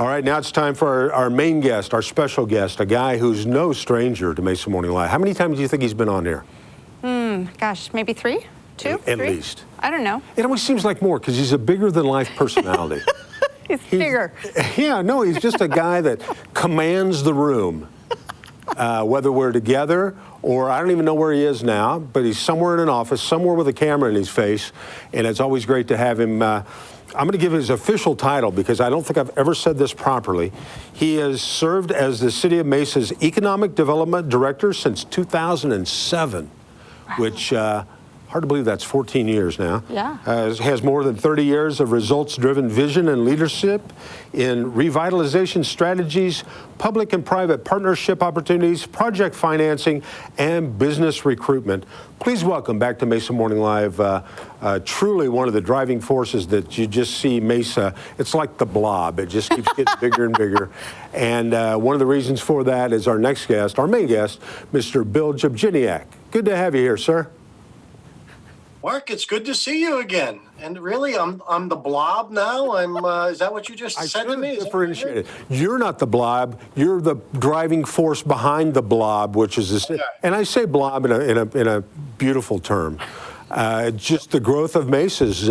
All right, now it's time for our main guest, our special guest, a guy who's no stranger to Mesa Morning Live. How many times do you think he's been on here? Gosh, maybe 3? 2? At 3? least. I don't know. It always seems like more because he's a bigger-than-life personality. He's bigger. Yeah, no, he's just a guy that commands the room. Whether we're together or I don't even know where he is now, but he's somewhere in an office, somewhere with a camera in his face, and it's always great to have him. I'm going to give his official title because I don't think I've ever said this properly. He has served as the City of Mesa's Economic Development Director since 2007, wow. Which, hard to believe that's 14 years now. Yeah. Has more than 30 years of results-driven vision and leadership in revitalization strategies, public and private partnership opportunities, project financing, and business recruitment. Please welcome back to Mesa Morning Live, truly one of the driving forces that you just see Mesa. It's like the blob. It just keeps getting bigger and bigger. And one of the reasons for that is our next guest, our main guest, Mr. Bill Jabjiniak. Good to have you here, sir. Mark, it's good to see you again. And really, I'm the blob now. Is that what you just said to me? Differentiated. You're not the blob. You're the driving force behind the blob, which is this. Okay. And I say blob in a beautiful term. Just the growth of Mesa's.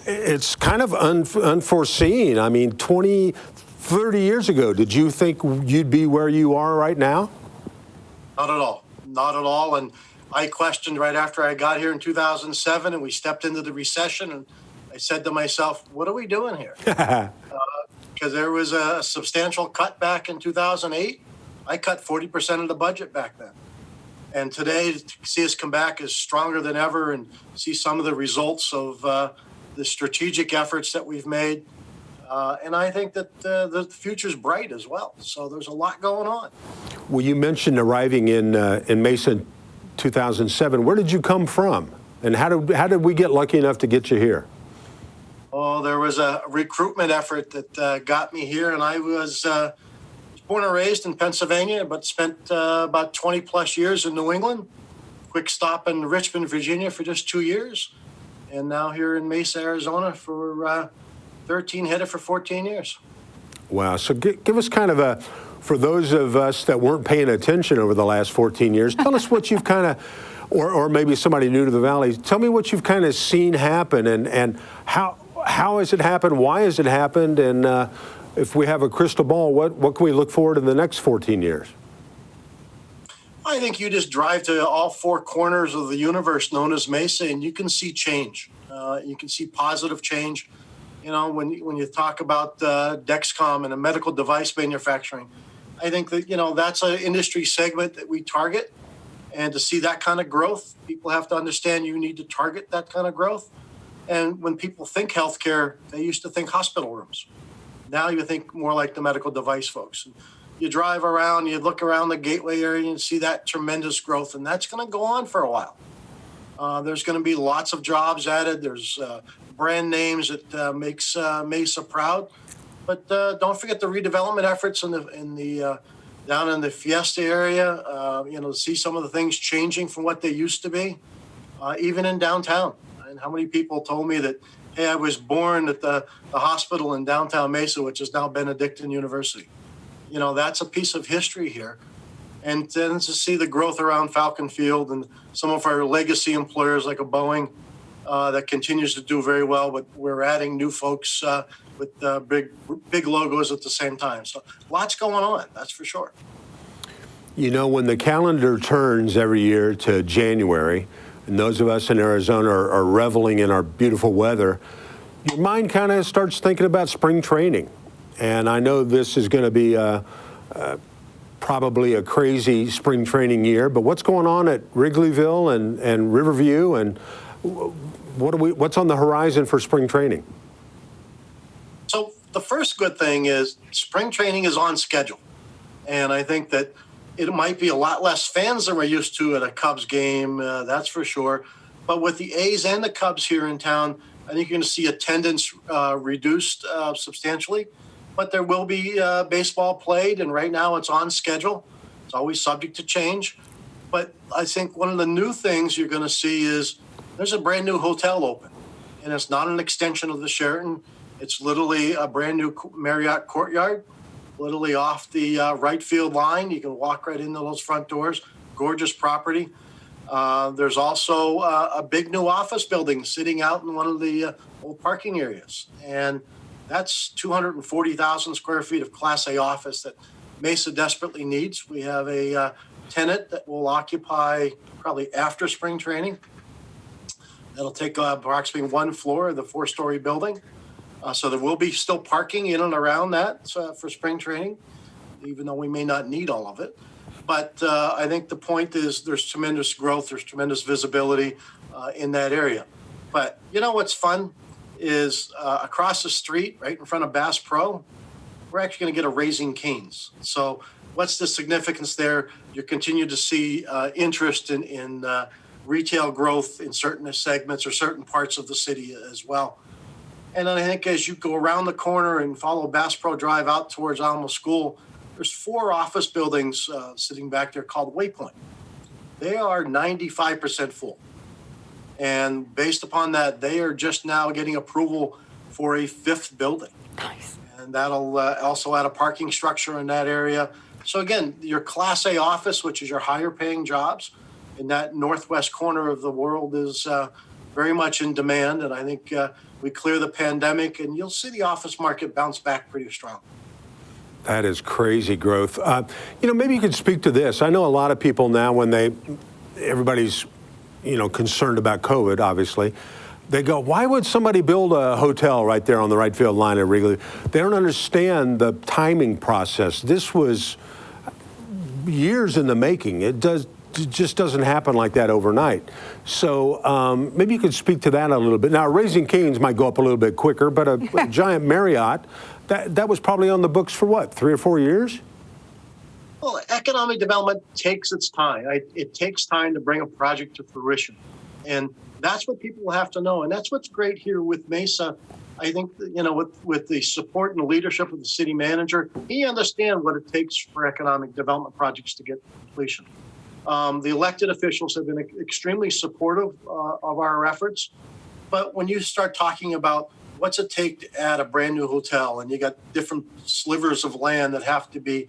It's kind of unforeseen. I mean, 20, 30 years ago, did you think you'd be where you are right now? Not at all. Not at all. And I questioned right after I got here in 2007 and we stepped into the recession, and I said to myself, what are we doing here? Because there was a substantial cut back in 2008. I cut 40% of the budget back then. And today, to see us come back is stronger than ever and see some of the results of the strategic efforts that we've made. And I think that the future's bright as well. So there's a lot going on. Well, you mentioned arriving in Mesa 2007. Where did you come from, and how did we get lucky enough to get you here? Oh, there was a recruitment effort that got me here, and I was born and raised in Pennsylvania, but spent about 20 plus years in New England. Quick stop in Richmond, Virginia for just 2 years, and now here in Mesa, Arizona for 13, headed for 14 years. Wow. So give us kind of for those of us that weren't paying attention over the last 14 years, tell us what you've kind of, or maybe somebody new to the Valley, tell me what you've kind of seen happen and how has it happened, why has it happened, and if we have a crystal ball, what can we look forward in the next 14 years? I think you just drive to all four corners of the universe known as Mesa, and you can see change. You can see positive change. You know, when you talk about Dexcom and a medical device manufacturing, I think that, you know, that's an industry segment that we target. And to see that kind of growth, people have to understand you need to target that kind of growth. And when people think healthcare, they used to think hospital rooms. Now you think more like the medical device folks. You drive around, you look around the Gateway area and see that tremendous growth, and that's going to go on for a while. There's going to be lots of jobs added. There's brand names that makes Mesa proud. But don't forget the redevelopment efforts in the down in the Fiesta area. You know, to see some of the things changing from what they used to be, even in downtown. And how many people told me that, hey, I was born at the hospital in downtown Mesa, which is now Benedictine University. You know, that's a piece of history here. And then to see the growth around Falcon Field and some of our legacy employers like a Boeing that continues to do very well, but we're adding new folks with big logos at the same time. So lots going on, that's for sure. You know, when the calendar turns every year to January, and those of us in Arizona are reveling in our beautiful weather, your mind kind of starts thinking about spring training. And I know this is going to be probably a crazy spring training year, but what's going on at Wrigleyville and Riverview, and what's on the horizon for spring training? So the first good thing is spring training is on schedule. And I think that it might be a lot less fans than we're used to at a Cubs game, that's for sure. But with the A's and the Cubs here in town, I think you're going to see attendance reduced substantially. But there will be baseball played, and right now it's on schedule. It's always subject to change. But I think one of the new things you're going to see is there's a brand new hotel open, and it's not an extension of the Sheraton. It's literally a brand new Marriott courtyard, literally off the right field line. You can walk right into those front doors. Gorgeous property. There's also a big new office building sitting out in one of the old parking areas. And that's 240,000 square feet of Class A office that Mesa desperately needs. We have a tenant that will occupy probably after spring training. That'll take approximately one floor of the four-story building. So there will be still parking in and around that for spring training, even though we may not need all of it. But I think the point is there's tremendous growth, there's tremendous visibility in that area. But you know what's fun is across the street, right in front of Bass Pro, we're actually going to get a Raising Cane's. So what's the significance there? You continue to see interest in retail growth in certain segments or certain parts of the city as well. And then I think as you go around the corner and follow Bass Pro Drive out towards Alma School, there's 4 office buildings sitting back there called Waypoint. They are 95% full. And based upon that, they are just now getting approval for a 5th building. Nice. And that'll also add a parking structure in that area. So again, your Class A office, which is your higher paying jobs in that northwest corner of the world, is very much in demand. And I think we clear the pandemic and you'll see the office market bounce back pretty strong. That is crazy growth. Maybe you could speak to this. I know a lot of people now, when everybody's, concerned about COVID, obviously, they go, why would somebody build a hotel right there on the right field line at Wrigley? They don't understand the timing process. This was years in the making. It just doesn't happen like that overnight. So maybe you could speak to that a little bit. Now, Raising Cane's might go up a little bit quicker, but a giant Marriott, that was probably on the books for what, 3 or 4 years? Well, economic development takes its time. It takes time to bring a project to fruition. And that's what people have to know. And that's what's great here with Mesa. I think, with the support and the leadership of the city manager, he understands what it takes for economic development projects to get to completion. The elected officials have been extremely supportive of our efforts. But when you start talking about what's it take to add a brand new hotel, and you got different slivers of land that have to be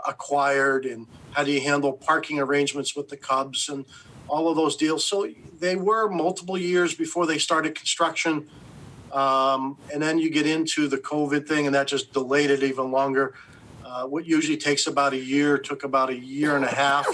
acquired, and how do you handle parking arrangements with the Cubs and all of those deals. So they were multiple years before they started construction. And then you get into the COVID thing, and that just delayed it even longer. What usually takes about a year took about a year and a half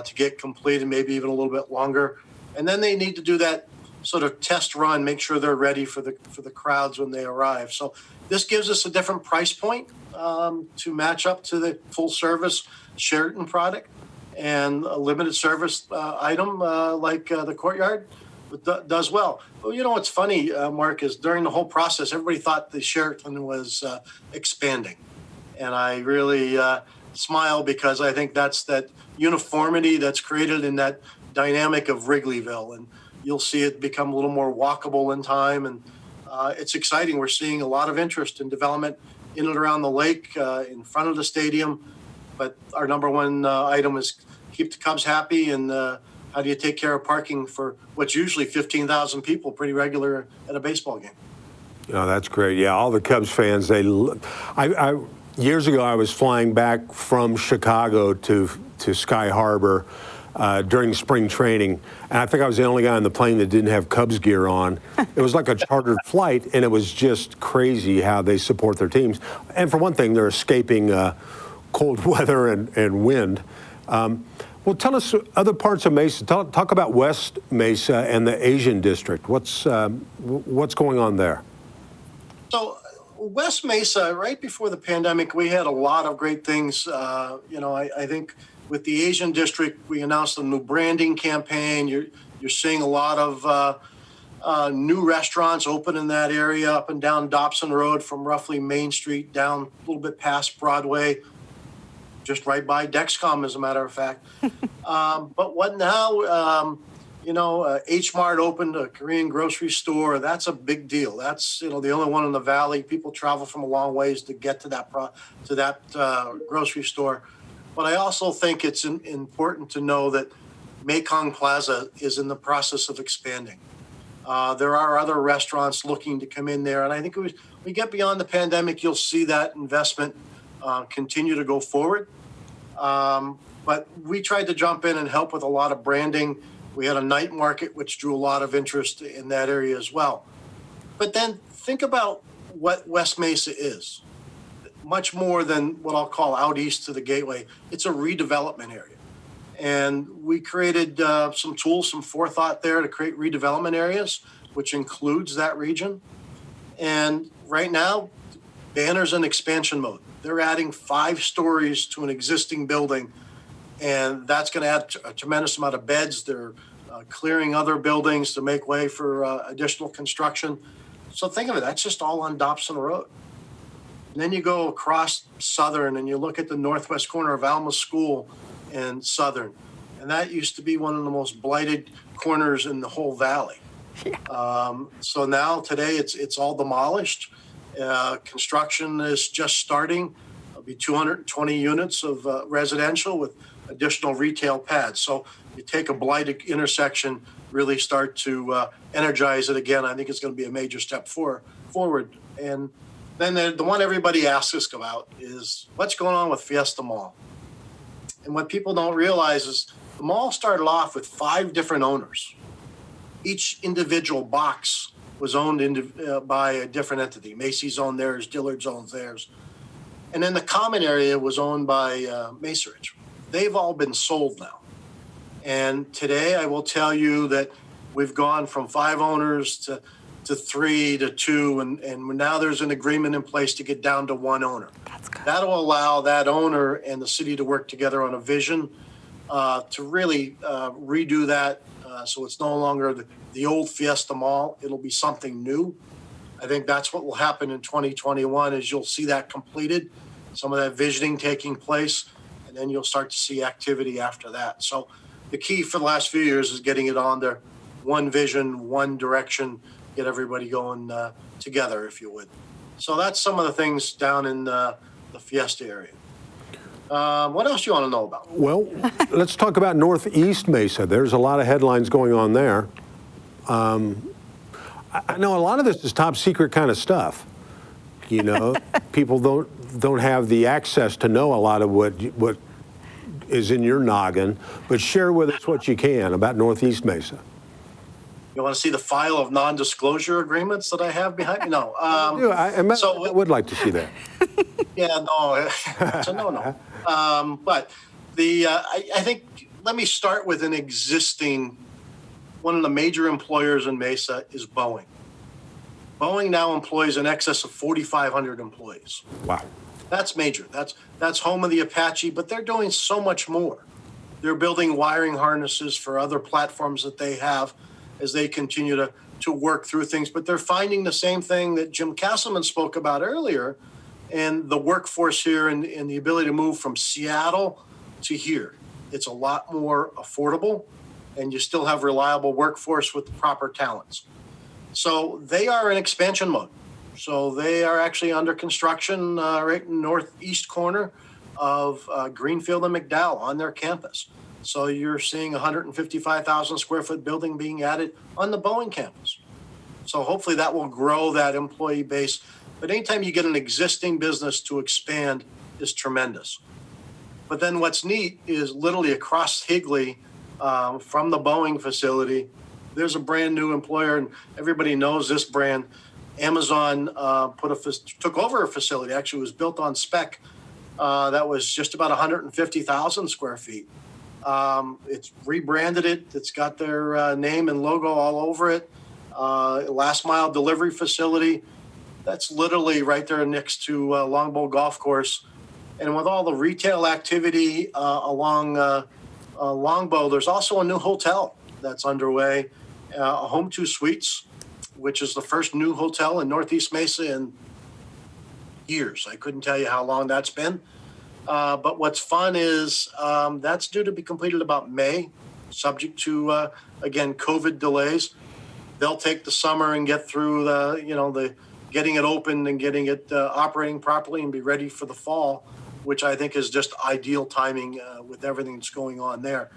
to get completed, maybe even a little bit longer. And then they need to do that sort of test run, make sure they're ready for the crowds when they arrive. So this gives us a different price point to match up to the full service Sheraton product, and a limited service item like the Courtyard does well. Well, what's funny, Mark, is during the whole process, everybody thought the Sheraton was expanding. And I really smile, because I think that's that uniformity that's created in that dynamic of Wrigleyville. And you'll see it become a little more walkable in time. And it's exciting. We're seeing a lot of interest in development in and around the lake, in front of the stadium. But our number one item is keep the Cubs happy, and how do you take care of parking for what's usually 15,000 people, pretty regular at a baseball game. Oh, that's great. Yeah, all the Cubs fans, years ago I was flying back from Chicago to Sky Harbor during spring training, and I think I was the only guy on the plane that didn't have Cubs gear on. It was like a chartered flight, and it was just crazy how they support their teams. And for one thing, they're escaping cold weather and wind. Well, tell us other parts of Mesa. Talk about West Mesa and the Asian district. What's going on there? So West Mesa, right before the pandemic, we had a lot of great things. I think with the Asian district, we announced a new branding campaign. You're seeing a lot of new restaurants open in that area, up and down Dobson Road from roughly Main Street down a little bit past Broadway, just right by Dexcom, as a matter of fact. But what now? H Mart opened a Korean grocery store. That's a big deal. That's the only one in the valley. People travel from a long ways to get to that grocery store. But I also think it's important to know that Mekong Plaza is in the process of expanding. There are other restaurants looking to come in there. And I think we get beyond the pandemic, you'll see that investment continue to go forward. But we tried to jump in and help with a lot of branding. We had a night market, which drew a lot of interest in that area as well. But then think about what West Mesa is. Much more than what I'll call out east to the Gateway. It's a redevelopment area. And we created some tools, some forethought there to create redevelopment areas, which includes that region. And right now, Banner's in expansion mode. They're adding 5 stories to an existing building, and that's going to add a tremendous amount of beds. They're clearing other buildings to make way for additional construction. So think of it, that's just all on Dobson Road. And then you go across Southern and you look at the northwest corner of Alma School and Southern. And that used to be one of the most blighted corners in the whole valley. So now today it's all demolished. Construction is just starting. There'll be 220 units of residential with additional retail pads. So you take a blighted intersection, really start to energize it again. I think it's going to be a major step forward. And then the one everybody asks us about is what's going on with Fiesta Mall? And what people don't realize is the mall started off with 5 different owners. Each individual box was owned by a different entity. Macy's owned theirs, Dillard's owns theirs. And then the common area was owned by Mesa Ridge. They've all been sold now. And today I will tell you that we've gone from 5 owners to 3 to 2, and now there's an agreement in place to get down to 1 owner. That's good. That'll allow that owner and the city to work together on a vision to really redo that so it's no longer the old Fiesta Mall. It'll be something new. I think that's what will happen in 2021 is you'll see that completed, some of that visioning taking place, and then you'll start to see activity after that. So the key for the last few years is getting it on there, one vision, one direction, get everybody going together, if you would. So that's some of the things down in the Fiesta area. What else do you want to know about? Well, let's talk about Northeast Mesa. There's a lot of headlines going on there. I know a lot of this is top secret kind of stuff. You know, people don't have the access to know a lot of what is in your noggin, but share with us what you can about Northeast Mesa. You want to see the file of non-disclosure agreements that I have behind me? No. I would like to see that. Yeah, no, it's a no-no. But I think, let me start with an existing, one of the major employers in Mesa is Boeing. Boeing now employs in excess of 4,500 employees. Wow. That's major. That's home of the Apache, but they're doing so much more. They're building wiring harnesses for other platforms that they have as they continue to work through things. But they're finding the same thing that Jim Castleman spoke about earlier, and the workforce here and the ability to move from Seattle to here. It's a lot more affordable, and you still have reliable workforce with the proper talents. So they are in expansion mode. So they are actually under construction right in the northeast corner of Greenfield and McDowell on their campus. So you're seeing a 155,000 square foot building being added on the Boeing campus. So hopefully that will grow that employee base. But anytime you get an existing business to expand is tremendous. But then what's neat is literally across Higley from the Boeing facility, there's a brand new employer, and everybody knows this brand. Amazon took over a facility. Actually, it was built on spec. That was just about 150,000 square feet. It's rebranded it. It's got their name and logo all over it. Last mile delivery facility. That's literally right there next to Longbow Golf Course. And with all the retail activity along Longbow, there's also a new hotel that's underway, Home 2 Suites, which is the first new hotel in Northeast Mesa in years. I couldn't tell you how long that's been. But what's fun is that's due to be completed about May, subject to, again, COVID delays. They'll take the summer and get through the getting it open and getting it operating properly and be ready for the fall, which I think is just ideal timing with everything that's going on there.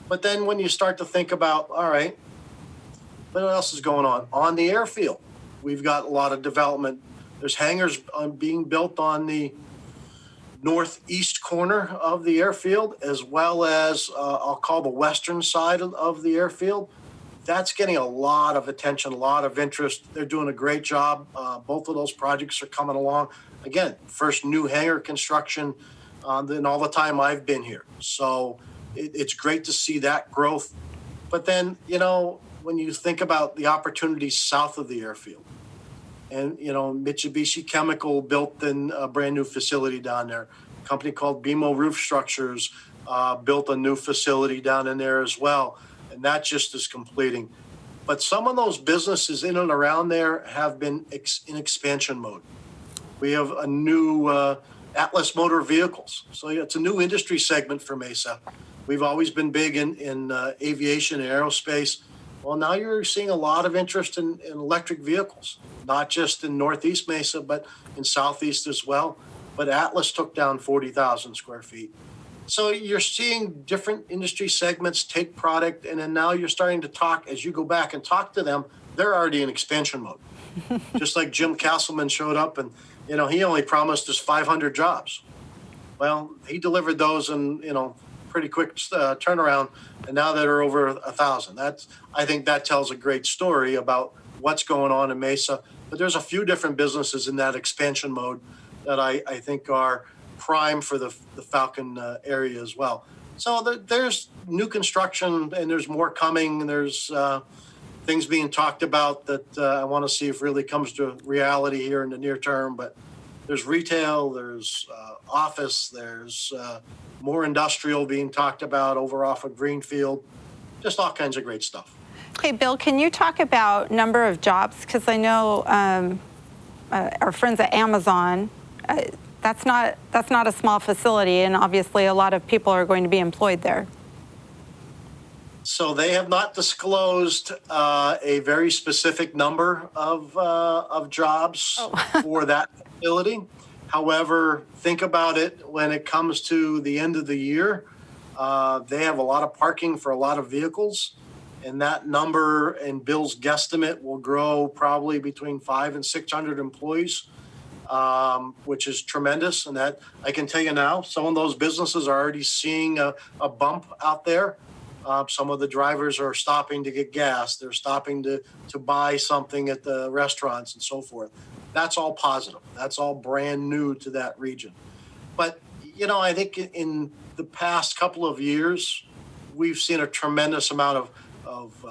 But then when you start to think about, all right, But what else is going on? On the airfield, we've got a lot of development. There's hangars being built on the northeast corner of the airfield, as well as I'll call the western side of the airfield. That's getting a lot of attention, a lot of interest. They're doing a great job. Both of those projects are coming along. Again, first new hangar construction in all the time I've been here. So it's great to see that growth. But then, when you think about the opportunities south of the airfield, and, Mitsubishi Chemical built a brand new facility down there. A company called BMO Roof Structures built a new facility down in there as well. And that just is completing. But some of those businesses in and around there have been in expansion mode. We have a new Atlas Motor Vehicles. So it's a new industry segment for Mesa. We've always been big in aviation and aerospace. Well, now you're seeing a lot of interest in electric vehicles, not just in Northeast Mesa, but in Southeast as well. But Atlas took down 40,000 square feet. So you're seeing different industry segments take product, and then now you're starting to talk, as you go back and talk to them, they're already in expansion mode. Just like Jim Castleman showed up and, he only promised us 500 jobs. Well, he delivered those in, pretty quick turnaround, and now that are over 1,000. I think that tells a great story about what's going on in Mesa. But there's a few different businesses in that expansion mode that I think are prime for the Falcon area as well. So there's new construction, and there's more coming, and there's things being talked about that I want to see if really comes to reality here in the near term. But there's retail, there's office, there's more industrial being talked about over off of Greenfield, just all kinds of great stuff. Hey, Bill, can you talk about number of jobs? Because I know our friends at Amazon, that's not a small facility, and obviously a lot of people are going to be employed there. So they have not disclosed a very specific number of jobs for that facility. However, think about it when it comes to the end of the year. They have a lot of parking for a lot of vehicles, and that number in Bill's guesstimate will grow probably between 500 and 600 employees, which is tremendous. And that I can tell you now, some of those businesses are already seeing a bump out there. Some of the drivers are stopping to get gas. They're stopping to buy something at the restaurants and so forth. That's all positive. That's all brand new to that region. But, I think in the past couple of years, we've seen a tremendous amount of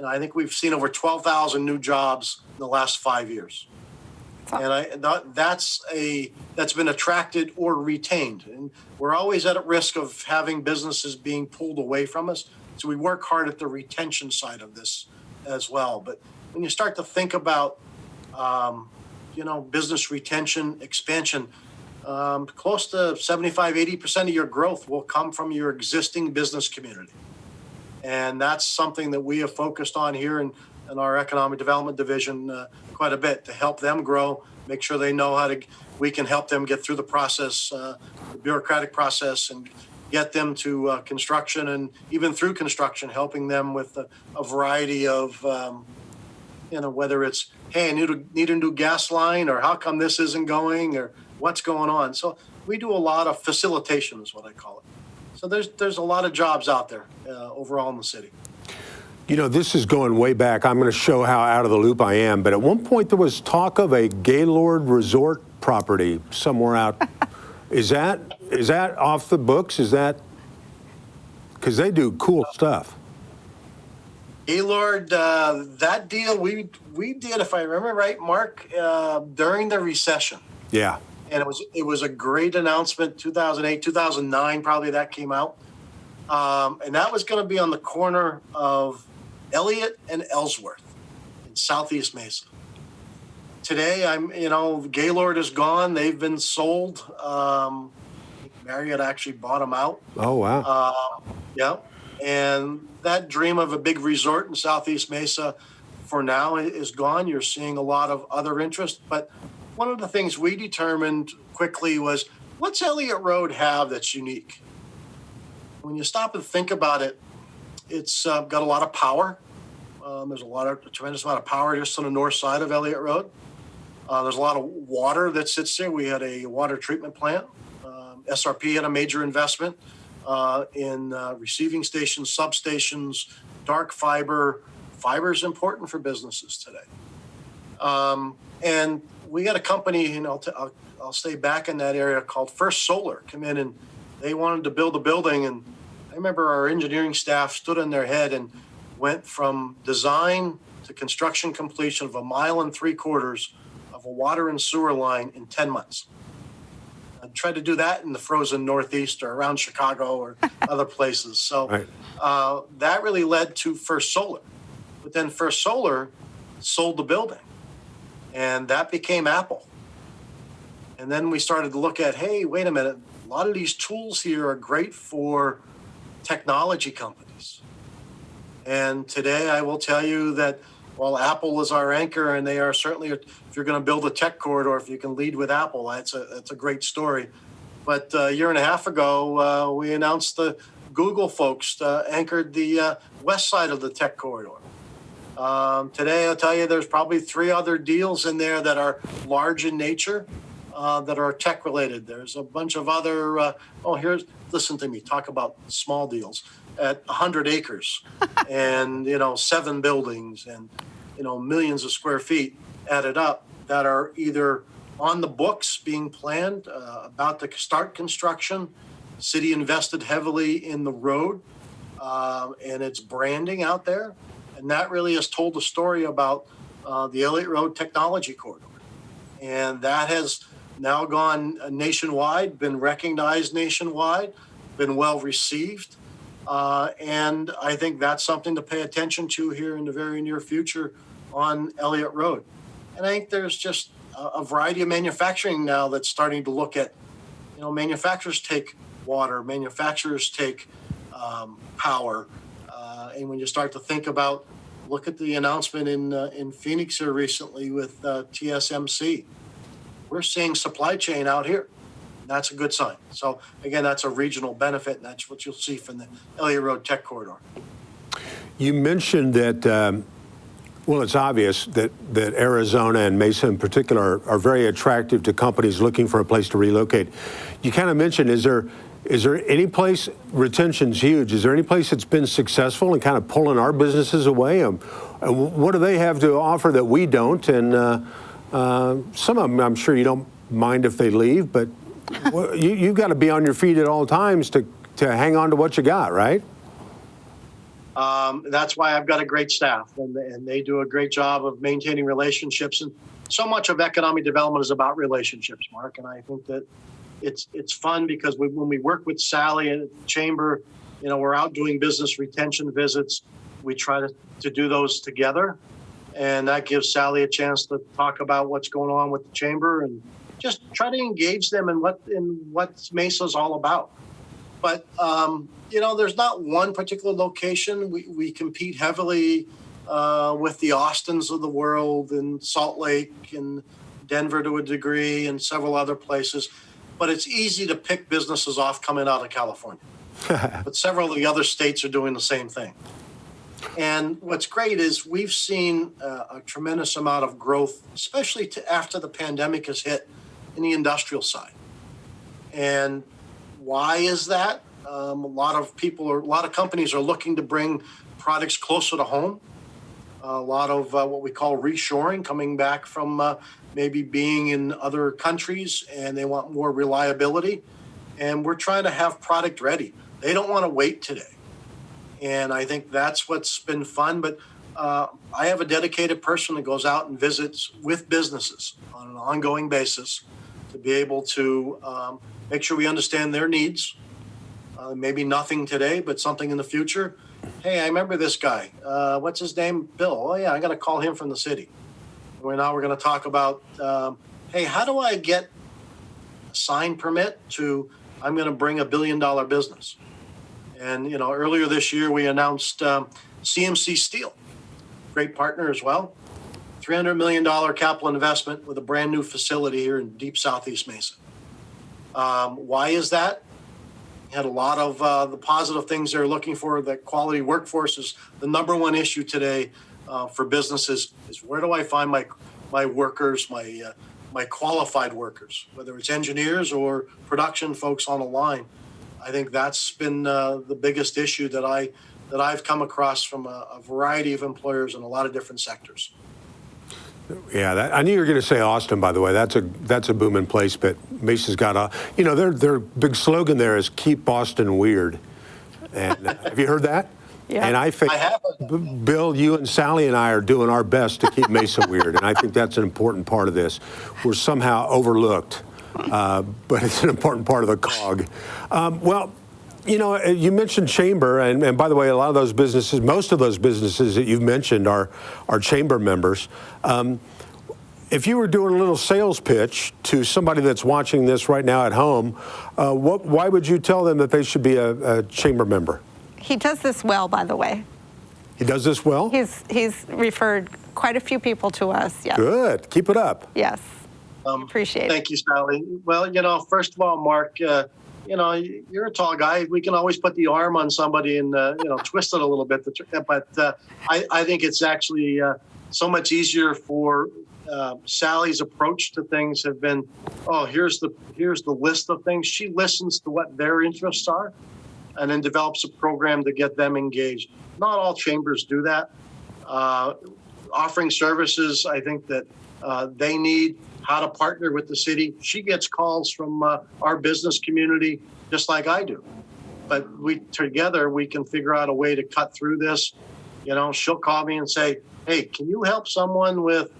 I think we've seen over 12,000 new jobs in the last 5 years. And that's been attracted or retained. And we're always at risk of having businesses being pulled away from us. So we work hard at the retention side of this as well. But when you start to think about, business retention, expansion, close to 75, 80% of your growth will come from your existing business community. And that's something that we have focused on here in our economic development division quite a bit to help them grow, make sure they know we can help them get through the process, the bureaucratic process, and get them to construction, and even through construction, helping them with a variety of, whether it's, hey, I need a new gas line, or how come this isn't going, or what's going on. So we do a lot of facilitation is what I call it. So there's a lot of jobs out there overall in the city. This is going way back. I'm going to show how out of the loop I am. But at one point, there was talk of a Gaylord resort property somewhere out. Is that off the books? Is that because they do cool stuff? Gaylord, that deal we did, if I remember right, Mark, during the recession. Yeah. And it was a great announcement. 2008, 2009, probably that came out, and that was going to be on the corner of Elliott and Ellsworth in Southeast Mesa. Today, Gaylord is gone. They've been sold. Marriott actually bought them out. Oh, wow. Yeah. And that dream of a big resort in Southeast Mesa for now is gone. You're seeing a lot of other interest. But one of the things we determined quickly was, what's Elliott Road have that's unique? When you stop and think about it, it's got a lot of power. There's a tremendous amount of power just on the north side of Elliott Road. There's a lot of water that sits there. We had a water treatment plant. SRP had a major investment in receiving stations, substations, dark fiber. Fiber is important for businesses today. And we got a company, I'll stay back in that area, called First Solar, come in, and they wanted to build a building. And I remember our engineering staff stood on their head and went from design to construction completion of 1.75 miles of a water and sewer line in 10 months. I tried to do that in the frozen Northeast or around Chicago or other places. So right. That really led to First Solar. But then First Solar sold the building, and that became Apple. And then we started to look at, hey, wait a minute, a lot of these tools here are great for technology companies. And today I will tell you that while Apple is our anchor, and they are certainly, if you're going to build a tech corridor, if you can lead with Apple, that's a great story. But a year and a half ago, we announced the Google folks anchored the west side of the tech corridor. Today, I'll tell you, there's probably 3 other deals in there that are large in nature, that are tech related. There's a bunch of other, listen to me, talk about small deals at 100 acres and, 7 buildings and, millions of square feet added up that are either on the books being planned, about to start construction. City invested heavily in the road and its branding out there. And that really has told the story about the Elliott Road Technology Corridor. And that has now gone nationwide, been recognized nationwide, been well received. And I think that's something to pay attention to here in the very near future on Elliott Road. And I think there's just a variety of manufacturing now that's starting to look at, manufacturers take water, manufacturers take power. And when you start to think about, look at the announcement in Phoenix here recently with TSMC. We're seeing supply chain out here. That's a good sign. So again, that's a regional benefit, and that's what you'll see from the Elliott Road Tech Corridor. You mentioned that, it's obvious that Arizona and Mesa in particular are very attractive to companies looking for a place to relocate. You kind of mentioned, is there any place, retention's huge, is there any place that's been successful in kind of pulling our businesses away? And what do they have to offer that we don't? And some of them, I'm sure you don't mind if they leave, but you've got to be on your feet at all times to hang on to what you got, right? That's why I've got a great staff, and they do a great job of maintaining relationships. And so much of economic development is about relationships, Mark. And I think that it's fun because when we work with Sally at the Chamber, we're out doing business retention visits. We try to do those together. And that gives Sally a chance to talk about what's going on with the Chamber and just try to engage them in what Mesa's all about. But, there's not one particular location. We compete heavily with the Austins of the world and Salt Lake and Denver to a degree and several other places. But it's easy to pick businesses off coming out of California. But several of the other states are doing the same thing. And what's great is we've seen a tremendous amount of growth, especially after the pandemic has hit in the industrial side. And why is that? A lot of companies are looking to bring products closer to home. A lot of what we call reshoring, coming back from maybe being in other countries, and they want more reliability. And we're trying to have product ready. They don't want to wait today. And I think that's what's been fun. But I have a dedicated person that goes out and visits with businesses on an ongoing basis to be able to make sure we understand their needs. Maybe nothing today, but something in the future. Hey, I remember this guy. What's his name? Bill. Oh, yeah, I got to call him from the city. Now we're going to talk about, hey, how do I get a sign permit to, I'm going to bring $1 billion business? And, earlier this year, we announced CMC Steel, great partner as well. $300 million capital investment with a brand new facility here in deep Southeast Mesa. Why is that? Had a lot of the positive things they're looking for. The quality workforce is the number one issue today for businesses is where do I find my workers, my qualified workers, whether it's engineers or production folks on the line. I think that's been the biggest issue that I've come across from a variety of employers in a lot of different sectors. Yeah, I knew you were going to say Austin, by the way. That's a booming place, but Mesa's got their big slogan there is "Keep Austin Weird." And have you heard that? Yeah. And I think, Bill, you and Sally and I are doing our best to keep Mesa weird, and I think that's an important part of this. We're somehow overlooked, but it's an important part of the cog. Well, you mentioned Chamber, and by the way, a lot of those businesses, most of those businesses that you've mentioned are Chamber members. If you were doing a little sales pitch to somebody that's watching this right now at home, why would you tell them that they should be a Chamber member? He does this well, by the way. He does this well? He's referred quite a few people to us, yes. Good. Keep it up. Yes. Appreciate it. Thank you, Sally. Well, first of all, Mark, you're a tall guy. We can always put the arm on somebody and, twist it a little bit. But I think it's actually so much easier for Sally's approach to things have been, here's the list of things. She listens to what their interests are and then develops a program to get them engaged. Not all chambers do that. Offering services, I think that they need, how to partner with the city. She gets calls from our business community, just like I do. But together we can figure out a way to cut through this. She'll call me and say, hey, can you help someone with,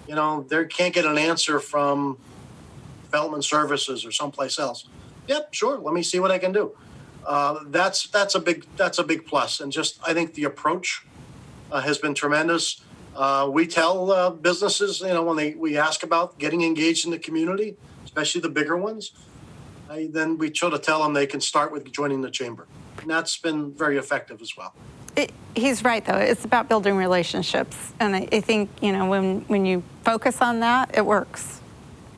they can't get an answer from Development Services or someplace else. Yep, sure. Let me see what I can do. That's a big plus. And just, I think the approach has been tremendous. We tell businesses, when we ask about getting engaged in the community, especially the bigger ones, then we try to tell them they can start with joining the chamber. And that's been very effective as well. He's right, though. It's about building relationships. And I think, when you focus on that, it works.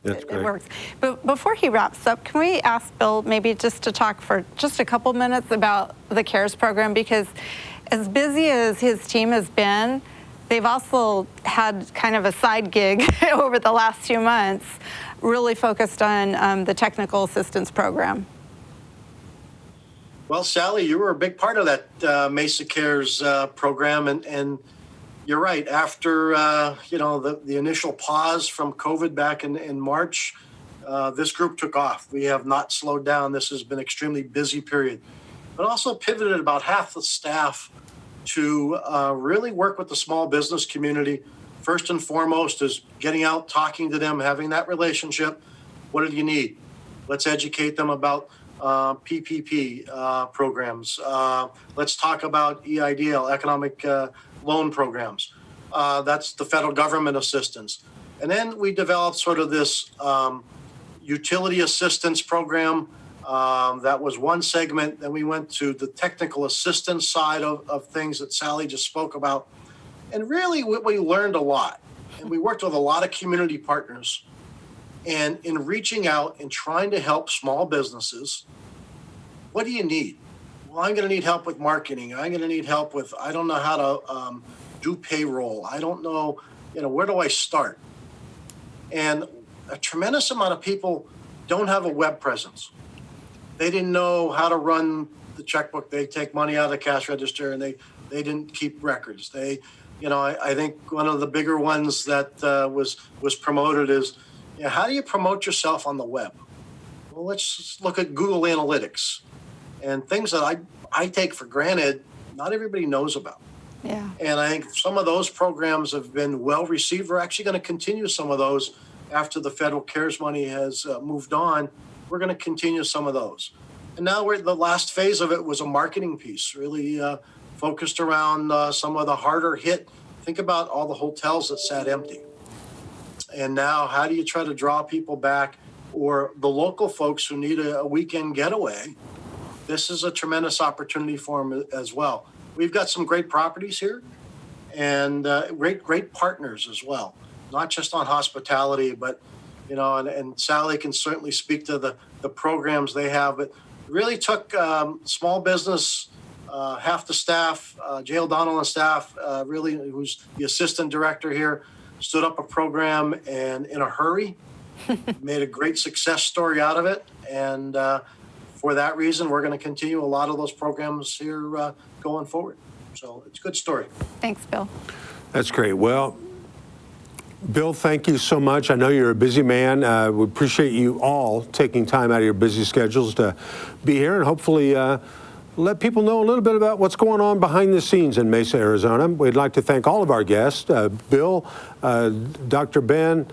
That's great. It works. But before he wraps up, can we ask Bill maybe just to talk for just a couple minutes about the CARES program? Because as busy as his team has been, they've also had kind of a side gig over the last few months, really focused on the technical assistance program. Well, Sally, you were a big part of that Mesa Cares program, and you're right. After the initial pause from COVID back in March, this group took off. We have not slowed down. This has been an extremely busy period, but also pivoted about half the staff to really work with the small business community. First and foremost is getting out, talking to them, having that relationship. What do you need? Let's educate them about PPP programs. Let's talk about EIDL, economic loan programs. That's the federal government assistance. And then we developed sort of this utility assistance program. That was one segment. Then we went to the technical assistance side of things that Sally just spoke about. And really we learned a lot. And we worked with a lot of community partners. And in reaching out and trying to help small businesses, what do you need? Well, I'm going to need help with marketing. I'm going to need help with, I don't know how to do payroll. I don't know, where do I start? And a tremendous amount of people don't have a web presence. They didn't know how to run the checkbook. They take money out of the cash register and they didn't keep records. I think one of the bigger ones that was promoted is, how do you promote yourself on the web? Well, let's just look at Google Analytics and things that I take for granted, not everybody knows about. Yeah. And I think some of those programs have been well received. We're actually going to continue some of those after the federal CARES money has moved on. We're going to continue some of those. And now the last phase of it was a marketing piece, really focused around some of the harder hit. Think about all the hotels that sat empty. And now how do you try to draw people back, or the local folks who need a weekend getaway? This is a tremendous opportunity for them as well. We've got some great properties here and great partners as well, not just on hospitality, but, and Sally can certainly speak to the programs they have, but really took small business half the staff, Jay O'Donnell and staff, really, who's the assistant director here, stood up a program and in a hurry, made a great success story out of it. And for that reason, we're going to continue a lot of those programs here going forward. So it's a good story. Thanks, Bill. That's great. Well, Bill, thank you so much. I know you're a busy man. We appreciate you all taking time out of your busy schedules to be here and hopefully let people know a little bit about what's going on behind the scenes in Mesa, Arizona. We'd like to thank all of our guests, Bill, Dr. Ben,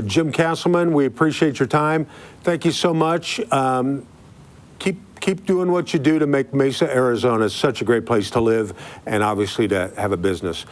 Jim Castleman. We appreciate your time. Thank you so much. Keep doing what you do to make Mesa, Arizona such a great place to live and obviously to have a business.